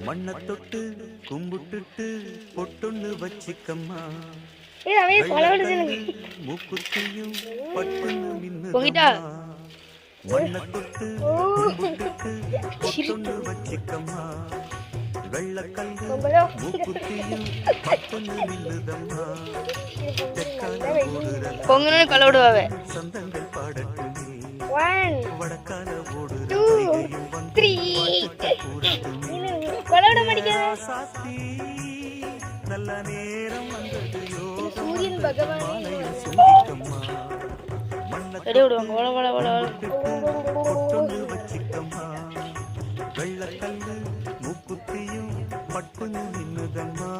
மண்ண தொட்டு கும்பிட்டுட்டு பொட்டொன்னு வச்சிக்கம்மா மூக்குத்தியும் பட்டுன்னு மின்னுதம்மா மண்ண தொட்டு கும்பிட்டுட்டு பொட்டொன்னு வச்சிக்கம்மா வெள்ளக்கல்லு மூக்குத்தியும் பட்டுன்னு மின்னுதம்மா பொங்கல்னு கொலை விடுவாவே சந்தங்கள் பாடட்டுமே 1 வடக்கால ஓடு 2 3 கொலை விட மாட்டேங்கிறாங்க சாத்தி நல்ல நேரம் வந்தது சூரியன் பகவான் யோகம்மா ரெடி விடுவாங்க வள வள வள பொட்டொன்னு வச்சிக்கம்மா வெள்ளக்கல்லு மூக்குத்தியும் பட்டுன்னு நின்னுதம்மா